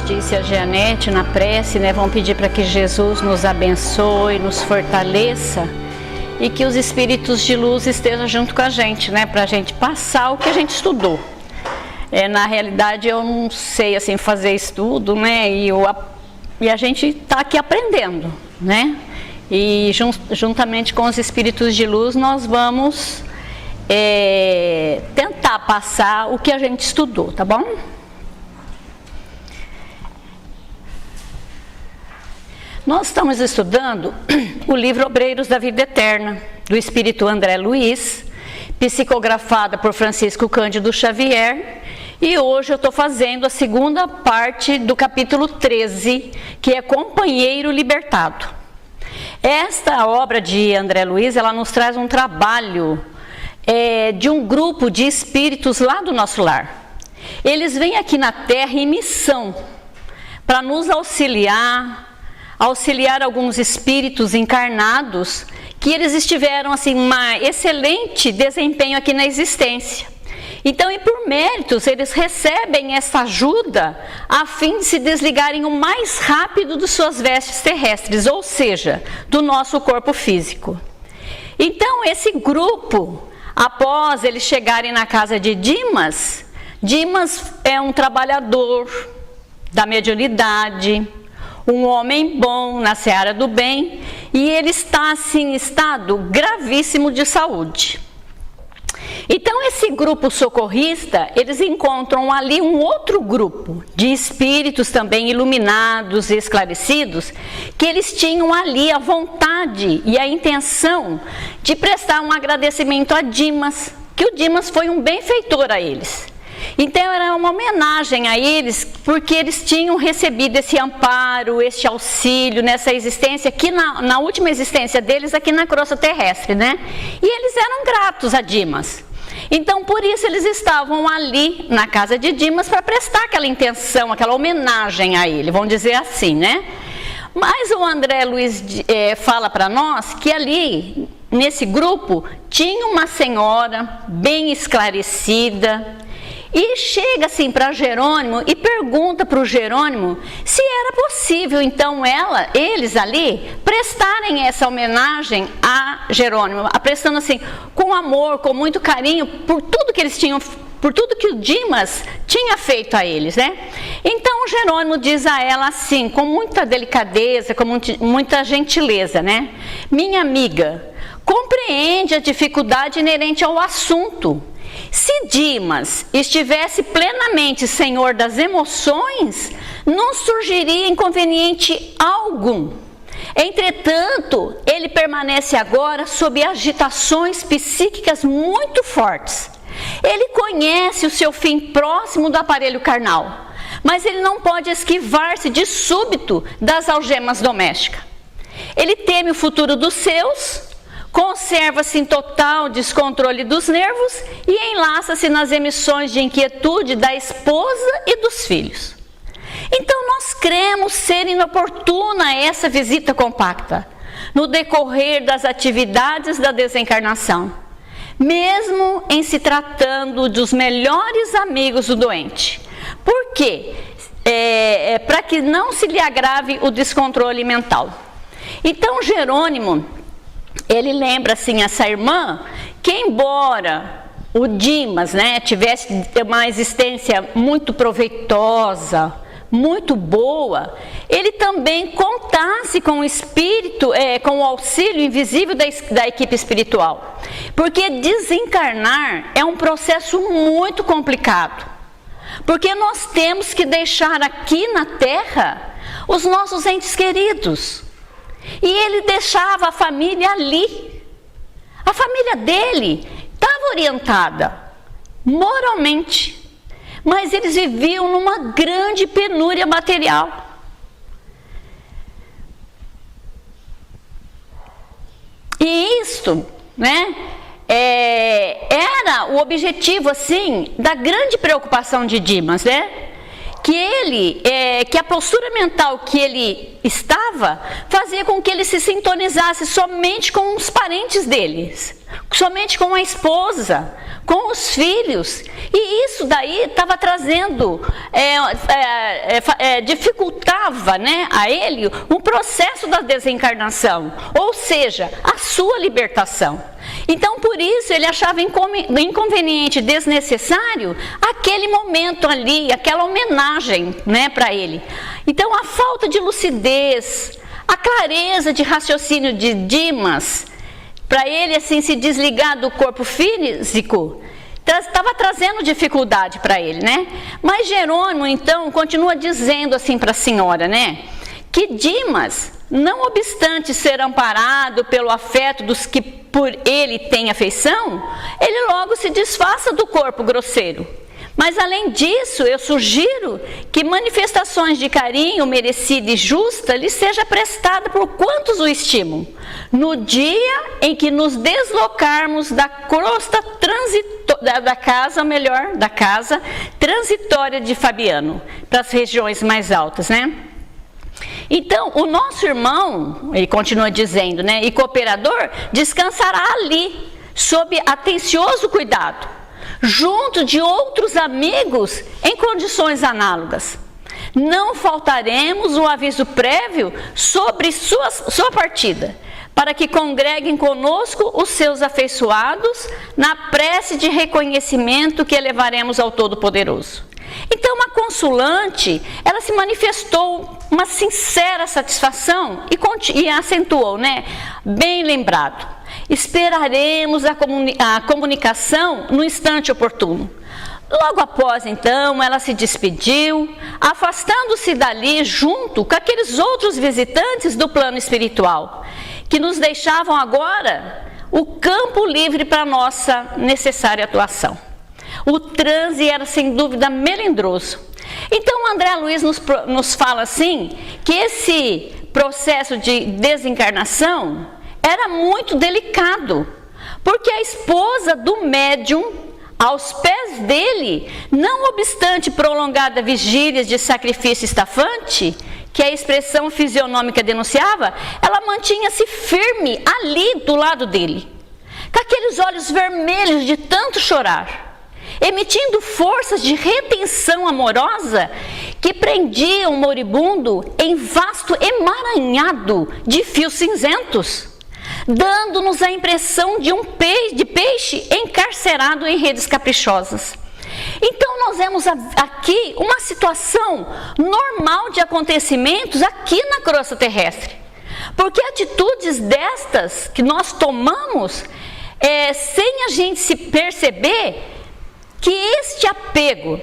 disse a Jeanette na prece, né? Vamos pedir para que Jesus nos abençoe, nos fortaleça e que os espíritos de luz estejam junto com a gente, né? Para a gente passar o que a gente estudou. Na realidade, eu não sei assim fazer estudo, né? E a gente está aqui aprendendo, né? E juntamente com os espíritos de luz nós vamos tentar passar o que a gente estudou, tá bom? Nós estamos estudando o livro Obreiros da Vida Eterna, do Espírito André Luiz, psicografada por Francisco Cândido Xavier, e hoje eu estou fazendo a segunda parte do capítulo 13, que é Companheiro Libertado. Esta obra de André Luiz, ela nos traz um trabalho de um grupo de espíritos lá do nosso lar. Eles vêm aqui na Terra em missão para nos auxiliar alguns espíritos encarnados que eles estiveram assim, um excelente desempenho aqui na existência. Então, e por méritos, eles recebem essa ajuda a fim de se desligarem o mais rápido de suas vestes terrestres, ou seja, do nosso corpo físico. Então, esse grupo, após eles chegarem na casa de Dimas, Dimas é um trabalhador da mediunidade, um homem bom na seara do bem, e ele está assim, em estado gravíssimo de saúde. Então esse grupo socorrista, eles encontram ali um outro grupo de espíritos também iluminados e esclarecidos, que eles tinham ali a vontade e a intenção de prestar um agradecimento a Dimas, que o Dimas foi um benfeitor a eles. Então era uma homenagem a eles, porque eles tinham recebido esse amparo, este auxílio nessa existência, aqui na última existência deles, aqui na crosta terrestre, né? E eles eram gratos a Dimas. Então por isso eles estavam ali na casa de Dimas para prestar aquela intenção, aquela homenagem a ele, vamos dizer assim, né? Mas o André Luiz fala para nós que ali, nesse grupo, tinha uma senhora bem esclarecida, e chega assim para Jerônimo e pergunta para o Jerônimo se era possível então eles ali prestarem essa homenagem a Jerônimo, prestando assim com amor, com muito carinho por tudo que eles tinham, por tudo que o Dimas tinha feito a eles, né? Então o Jerônimo diz a ela assim, com muita delicadeza, com muita gentileza, né? Minha amiga, compreende a dificuldade inerente ao assunto. Se Dimas estivesse plenamente senhor das emoções, não surgiria inconveniente algum. Entretanto, ele permanece agora sob agitações psíquicas muito fortes. Ele conhece o seu fim próximo do aparelho carnal, mas ele não pode esquivar-se de súbito das algemas domésticas. Ele teme o futuro dos seus, conserva-se em total descontrole dos nervos e enlaça-se nas emissões de inquietude da esposa e dos filhos. Então nós cremos ser inoportuna essa visita compacta, no decorrer das atividades da desencarnação, mesmo em se tratando dos melhores amigos do doente. Por quê? Para que não se lhe agrave o descontrole mental. Então Jerônimo, ele lembra assim essa irmã, que embora o Dimas, né, tivesse uma existência muito proveitosa, muito boa, ele também contasse com o espírito, com o auxílio invisível da equipe espiritual. Porque desencarnar é um processo muito complicado. Porque nós temos que deixar aqui na Terra os nossos entes queridos. E ele deixava a família ali. A família dele estava orientada moralmente, mas eles viviam numa grande penúria material. E isto, né, era o objetivo assim da grande preocupação de Dimas, né? que a postura mental que ele estava fazia com que ele se sintonizasse somente com os parentes deles, somente com a esposa, com os filhos, e isso daí estava trazendo, dificultava, né, a ele um processo da desencarnação, ou seja, a sua libertação. Então, por isso, ele achava inconveniente, desnecessário, aquele momento ali, aquela homenagem, né, para ele. Então, a falta de lucidez, a clareza de raciocínio de Dimas, para ele assim se desligar do corpo físico, estava trazendo dificuldade para ele, né? Mas Jerônimo, então, continua dizendo assim para a senhora, né, que Dimas, não obstante ser amparado pelo afeto dos que por ele tem afeição, ele logo se desfaça do corpo grosseiro. Mas além disso, eu sugiro que manifestações de carinho merecida e justa lhe seja prestada por quantos o estimam, no dia em que nos deslocarmos da crosta da casa transitória de Fabiano, para as regiões mais altas, né? Então, o nosso irmão, ele continua dizendo, né, e cooperador, descansará ali, sob atencioso cuidado, junto de outros amigos em condições análogas. Não faltaremos um aviso prévio sobre sua partida, para que congreguem conosco os seus afeiçoados na prece de reconhecimento que elevaremos ao Todo-Poderoso. Então, a consulante, ela se manifestou uma sincera satisfação e acentuou, né, bem lembrado, esperaremos a comunicação no instante oportuno. Logo após, então, ela se despediu, afastando-se dali junto com aqueles outros visitantes do plano espiritual, que nos deixavam agora o campo livre para a nossa necessária atuação. O transe era sem dúvida melindroso. Então André Luiz nos fala assim, que esse processo de desencarnação era muito delicado, porque a esposa do médium, aos pés dele, não obstante prolongada vigília de sacrifício estafante, que a expressão fisionômica denunciava, ela mantinha-se firme ali do lado dele, com aqueles olhos vermelhos de tanto chorar, emitindo forças de retenção amorosa que prendiam o moribundo em vasto emaranhado de fios cinzentos, dando-nos a impressão de peixe encarcerado em redes caprichosas. Então nós vemos aqui uma situação normal de acontecimentos aqui na crosta terrestre, porque atitudes destas que nós tomamos, sem a gente se perceber, que este apego,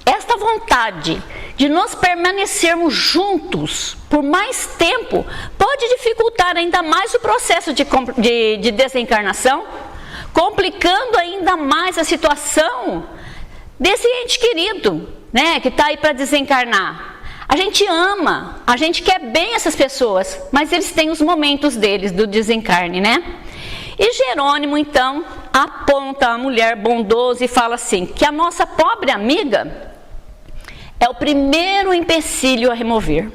esta vontade de nós permanecermos juntos por mais tempo, pode dificultar ainda mais o processo de desencarnação, complicando ainda mais a situação desse ente querido, né, que está aí para desencarnar. A gente ama, a gente quer bem essas pessoas, mas eles têm os momentos deles do desencarne, né? E Jerônimo, então, aponta a mulher bondosa e fala assim, que a nossa pobre amiga é o primeiro empecilho a remover.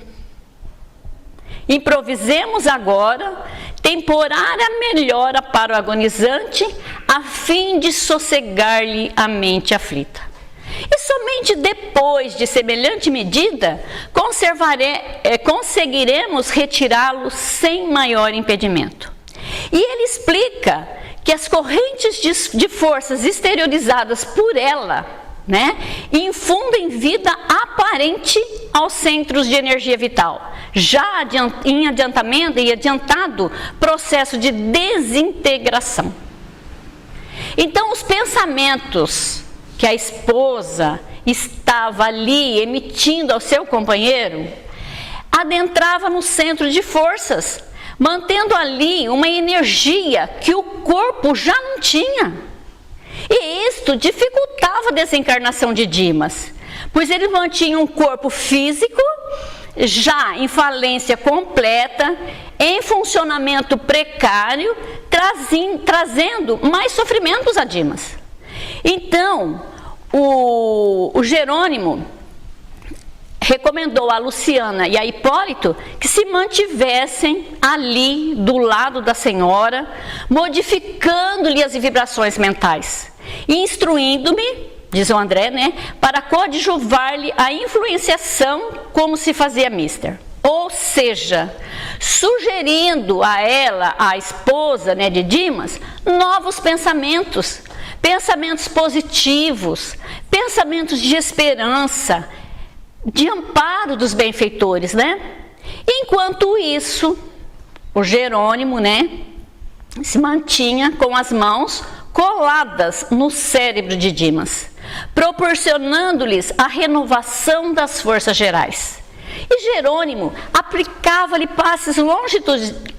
Improvisemos agora temporária melhora para o agonizante, a fim de sossegar-lhe a mente aflita. E somente depois de semelhante medida, conseguiremos retirá-lo sem maior impedimento. E ele explica que as correntes de forças exteriorizadas por ela, né, infundem vida aparente aos centros de energia vital, já em adiantamento e adiantado processo de desintegração. Então, os pensamentos que a esposa estava ali emitindo ao seu companheiro, adentrava no centro de forças, mantendo ali uma energia que o corpo já não tinha. E isto dificultava a desencarnação de Dimas, pois ele mantinha um corpo físico já em falência completa, em funcionamento precário, trazendo mais sofrimentos a Dimas. Então, o Jerônimo, recomendou a Luciana e a Hipólito que se mantivessem ali do lado da senhora, modificando-lhe as vibrações mentais, instruindo-me, diz o André, né, para coadjuvar-lhe a influenciação como se fazia mister. Ou seja, sugerindo a ela, a esposa, né, de Dimas, novos pensamentos, pensamentos positivos, pensamentos de esperança, de amparo dos benfeitores, né? Enquanto isso, o Jerônimo, né, se mantinha com as mãos coladas no cérebro de Dimas, proporcionando-lhes a renovação das forças gerais. E Jerônimo aplicava-lhe passes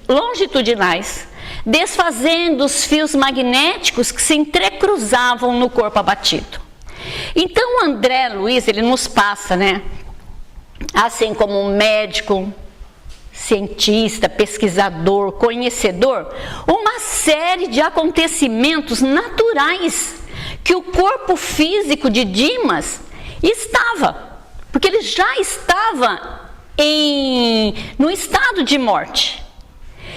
longitudinais, desfazendo os fios magnéticos que se entrecruzavam no corpo abatido. Então André Luiz, ele nos passa, né, assim como um médico, cientista, pesquisador, conhecedor, uma série de acontecimentos naturais que o corpo físico de Dimas estava, porque ele já estava no estado de morte.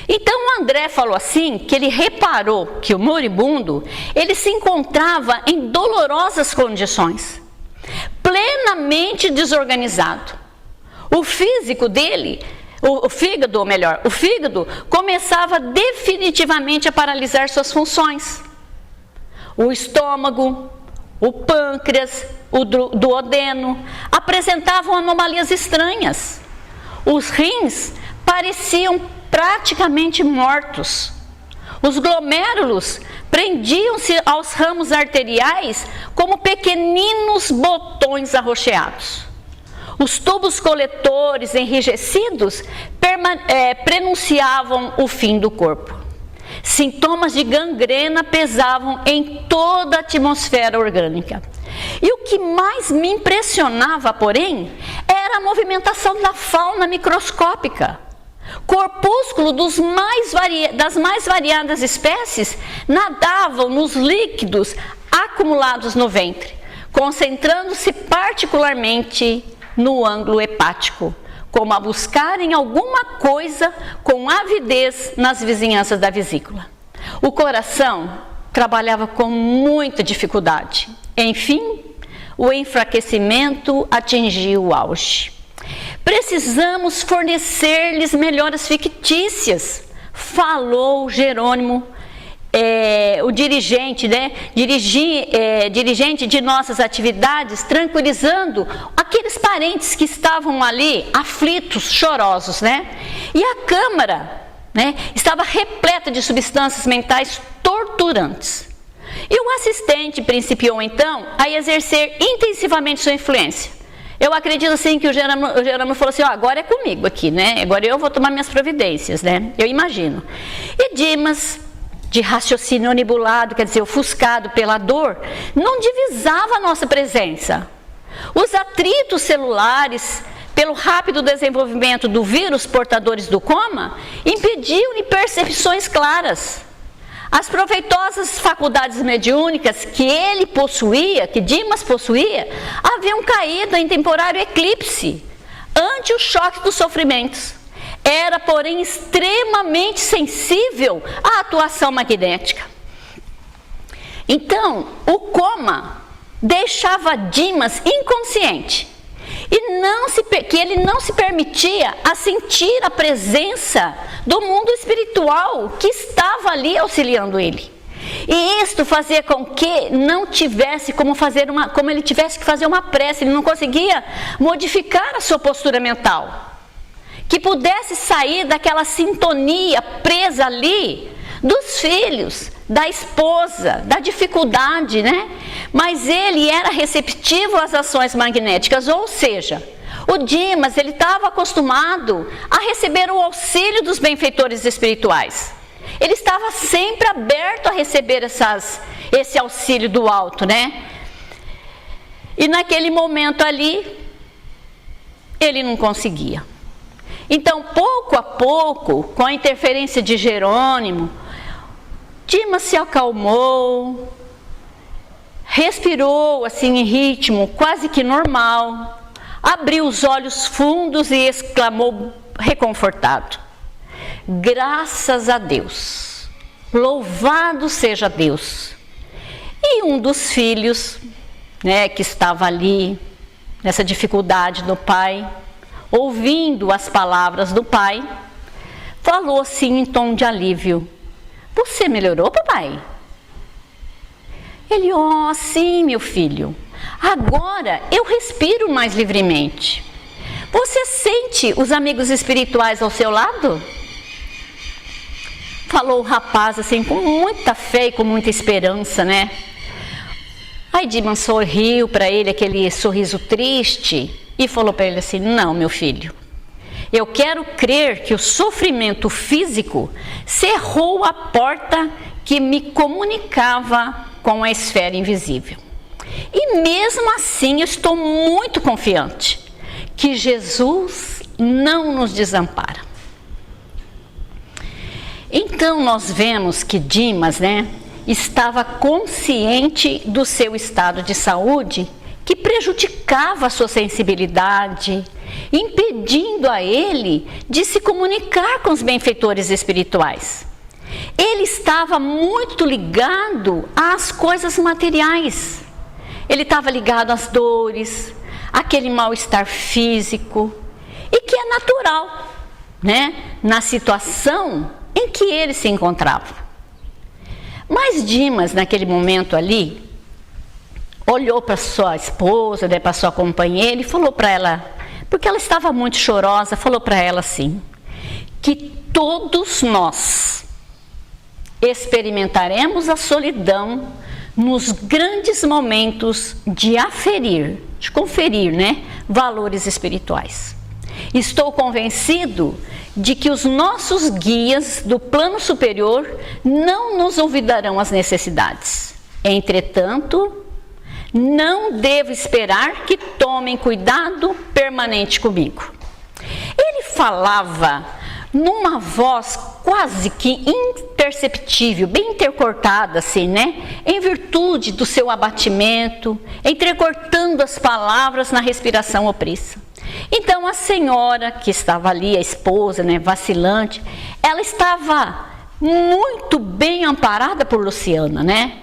Então André falou assim, que ele reparou que o moribundo, ele se encontrava em dolorosas condições, plenamente desorganizado. O físico dele, o fígado começava definitivamente a paralisar suas funções. O estômago, o pâncreas, o duodeno apresentavam anomalias estranhas. Os rins pareciam praticamente mortos. Os glomérulos prendiam-se aos ramos arteriais como pequeninos botões arroxeados. Os tubos coletores enrijecidos prenunciavam o fim do corpo. Sintomas de gangrena pesavam em toda a atmosfera orgânica. E o que mais me impressionava, porém, era a movimentação da fauna microscópica. Corpúsculo das mais variadas espécies nadavam nos líquidos acumulados no ventre, concentrando-se particularmente no ângulo hepático, como a buscarem alguma coisa com avidez nas vizinhanças da vesícula. O coração trabalhava com muita dificuldade. Enfim, o enfraquecimento atingiu o auge. Precisamos fornecer-lhes melhoras fictícias, falou Jerônimo, o dirigente, né, dirigente de nossas atividades, tranquilizando aqueles parentes que estavam ali aflitos, chorosos, né? E a câmara, né, estava repleta de substâncias mentais torturantes. E o assistente principiou então a exercer intensivamente sua influência. Eu acredito assim que o Jerônimo falou assim, ó, agora é comigo aqui, né? Agora eu vou tomar minhas providências, né? Eu imagino. E Dimas, de raciocínio onibulado, quer dizer, ofuscado pela dor, não divisava a nossa presença. Os atritos celulares, pelo rápido desenvolvimento do vírus portadores do coma, impediam-lhe percepções claras. As proveitosas faculdades mediúnicas que ele possuía, que Dimas possuía, haviam caído em temporário eclipse ante o choque dos sofrimentos. Era, porém, extremamente sensível à atuação magnética. Então, o coma deixava Dimas inconsciente e que ele não se permitia a sentir a presença do mundo espiritual que estava ali auxiliando ele. E isto fazia com que não tivesse como ele tivesse que fazer uma prece, ele não conseguia modificar a sua postura mental, que pudesse sair daquela sintonia presa ali dos filhos, da esposa, da dificuldade, né? Mas ele era receptivo às ações magnéticas, ou seja, o Dimas, ele estava acostumado a receber o auxílio dos benfeitores espirituais. Ele estava sempre aberto a receber esse auxílio do alto, né? E naquele momento ali, ele não conseguia. Então, pouco a pouco, com a interferência de Jerônimo, Dimas se acalmou, respirou assim em ritmo quase que normal. abriu os olhos fundos e exclamou reconfortado: graças a Deus, louvado seja Deus. E um dos filhos, né, que estava ali, nessa dificuldade do pai, ouvindo as palavras do pai, falou assim em tom de alívio: você melhorou, papai? Ele: oh, sim, meu filho, agora eu respiro mais livremente. Você sente os amigos espirituais ao seu lado? Falou o rapaz assim, com muita fé e com muita esperança, né? Aí Dimas sorriu para ele, aquele sorriso triste, e falou para ele assim: não, meu filho, eu quero crer que o sofrimento físico cerrou a porta que me comunicava com a esfera invisível. E mesmo assim eu estou muito confiante que Jesus não nos desampara. Então nós vemos que Dimas, né, estava consciente do seu estado de saúde, que prejudicava a sua sensibilidade, impedindo a ele de se comunicar com os benfeitores espirituais. Ele estava muito ligado às coisas materiais. Ele estava ligado às dores, àquele mal-estar físico, e que é natural, né, na situação em que ele se encontrava. Mas Dimas, naquele momento ali, olhou para sua esposa, né, para sua companheira, e falou para ela, porque ela estava muito chorosa, falou para ela assim, que todos nós experimentaremos a solidão nos grandes momentos de aferir, de conferir, né, valores espirituais. Estou convencido de que os nossos guias do plano superior não nos olvidarão as necessidades. Entretanto, não devo esperar que tomem cuidado permanente comigo. Ele falava numa voz quase que imperceptível, bem intercortada assim, né? Em virtude do seu abatimento, entrecortando as palavras na respiração oprissa. Então a senhora que estava ali, a esposa, né, vacilante, ela estava muito bem amparada por Luciana, né?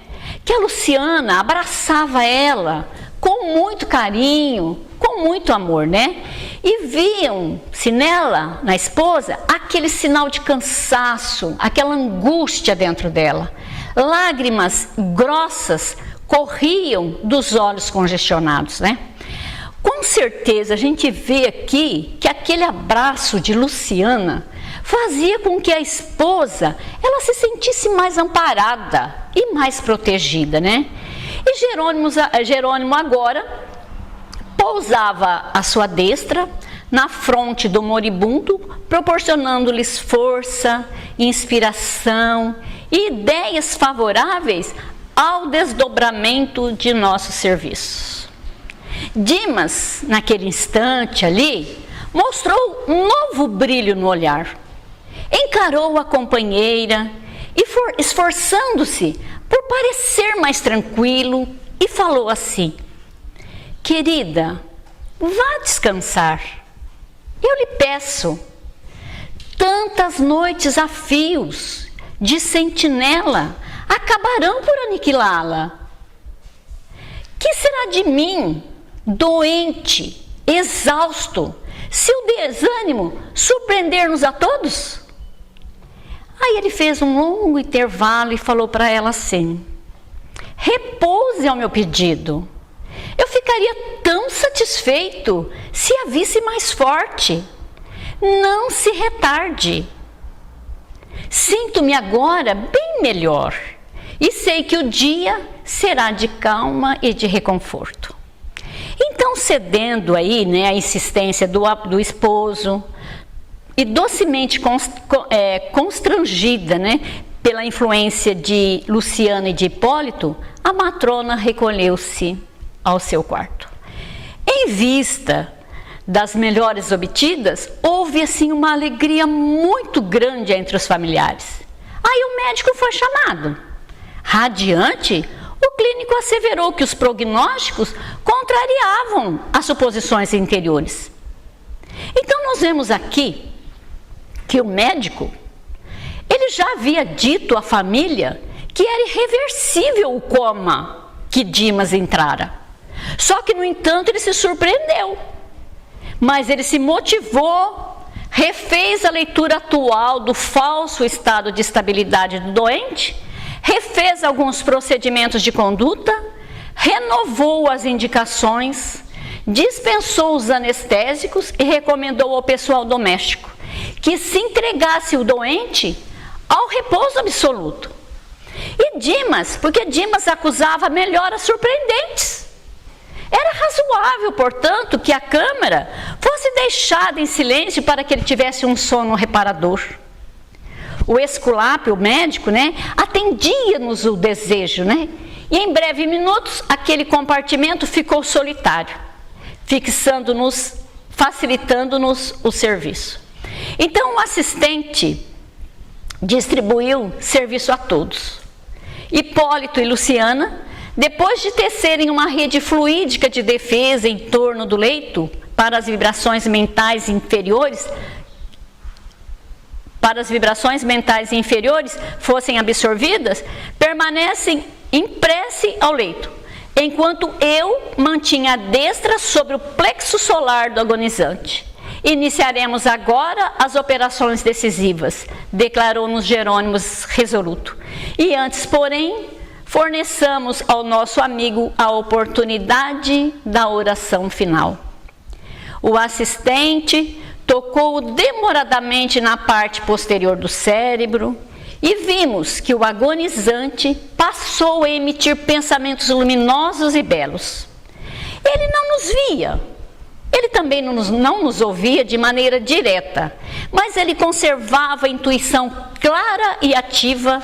Que a Luciana abraçava ela com muito carinho, com muito amor, né? E viam-se nela, na esposa, aquele sinal de cansaço, aquela angústia dentro dela. Lágrimas grossas corriam dos olhos congestionados, né? Com certeza a gente vê aqui que aquele abraço de Luciana fazia com que a esposa ela se sentisse mais amparada e mais protegida, né? E Jerônimo agora pousava a sua destra na fronte do moribundo, proporcionando-lhes força, inspiração e ideias favoráveis ao desdobramento de nossos serviços. Dimas, naquele instante ali, mostrou um novo brilho no olhar. Encarou a companheira e, esforçando-se por parecer mais tranquilo, e falou assim: querida, vá descansar. Eu lhe peço. Tantas noites a fios de sentinela acabarão por aniquilá-la. Que será de mim, doente, exausto, se o desânimo surpreender-nos a todos? Aí ele fez um longo intervalo e falou para ela assim: repouse ao meu pedido. Eu ficaria tão satisfeito se a visse mais forte. Não se retarde. Sinto-me agora bem melhor e sei que o dia será de calma e de reconforto. Então, cedendo aí, né, a insistência do esposo e docemente constrangida, né, pela influência de Luciana e de Hipólito, a matrona recolheu-se ao seu quarto. Em vista das melhores obtidas, houve assim uma alegria muito grande entre os familiares. Aí o médico foi chamado. Radiante, o O clínico asseverou que os prognósticos contrariavam as suposições anteriores. Então nós vemos aqui que o médico, ele já havia dito à família que era irreversível o coma que Dimas entrara. Só que, no entanto, ele se surpreendeu. Mas ele se motivou, refez a leitura atual do falso estado de estabilidade do doente, refez alguns procedimentos de conduta, renovou as indicações, dispensou os anestésicos e recomendou ao pessoal doméstico que se entregasse o doente ao repouso absoluto. E Dimas, porque Dimas acusava melhoras surpreendentes. Era razoável, portanto, que a câmara fosse deixada em silêncio para que ele tivesse um sono reparador. O Esculápio, o médico, atendia-nos o desejo, e em breves minutos aquele compartimento ficou solitário, fixando-nos, facilitando-nos o serviço. Então o assistente distribuiu serviço a todos. Hipólito e Luciana, depois de tecerem uma rede fluídica de defesa em torno do leito para as vibrações mentais inferiores, fossem absorvidas, permanecem em prece ao leito, enquanto eu mantinha a destra sobre o plexo solar do agonizante. Iniciaremos agora as operações decisivas, declarou-nos Jerônimos resoluto. E antes, porém, forneçamos ao nosso amigo a oportunidade da oração final. O assistente tocou demoradamente na parte posterior do cérebro e vimos que o agonizante passou a emitir pensamentos luminosos e belos. Ele não nos via, ele também não nos ouvia de maneira direta, mas ele conservava a intuição clara e ativa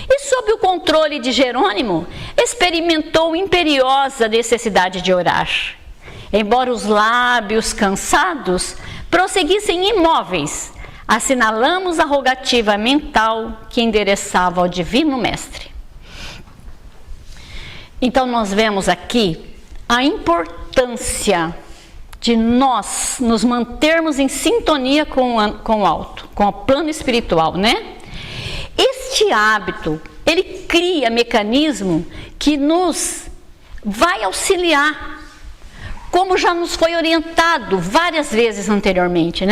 e, sob o controle de Jerônimo, experimentou imperiosa necessidade de orar. Embora os lábios cansados prosseguissem imóveis, assinalamos a rogativa mental que endereçava ao Divino Mestre. Então nós vemos aqui a importância de nós nos mantermos em sintonia com o alto, com o plano espiritual, Este hábito, ele cria mecanismo que nos vai auxiliar, como já nos foi orientado várias vezes anteriormente,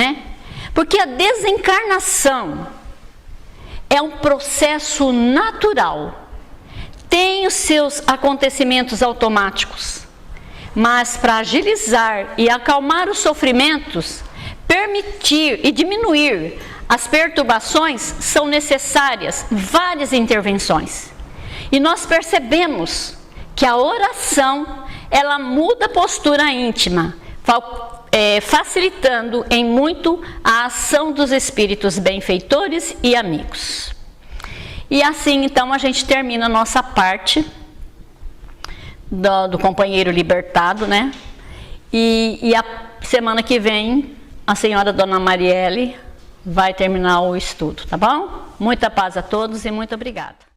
Porque a desencarnação é um processo natural, tem os seus acontecimentos automáticos, mas para agilizar e acalmar os sofrimentos, permitir e diminuir as perturbações, são necessárias várias intervenções. E nós percebemos que a oração, ela muda a postura íntima, facilitando em muito a ação dos espíritos benfeitores e amigos. E assim, então, a gente termina a nossa parte do companheiro libertado, E a semana que vem, a senhora Dona Marielle vai terminar o estudo, tá bom? Muita paz a todos e muito obrigada.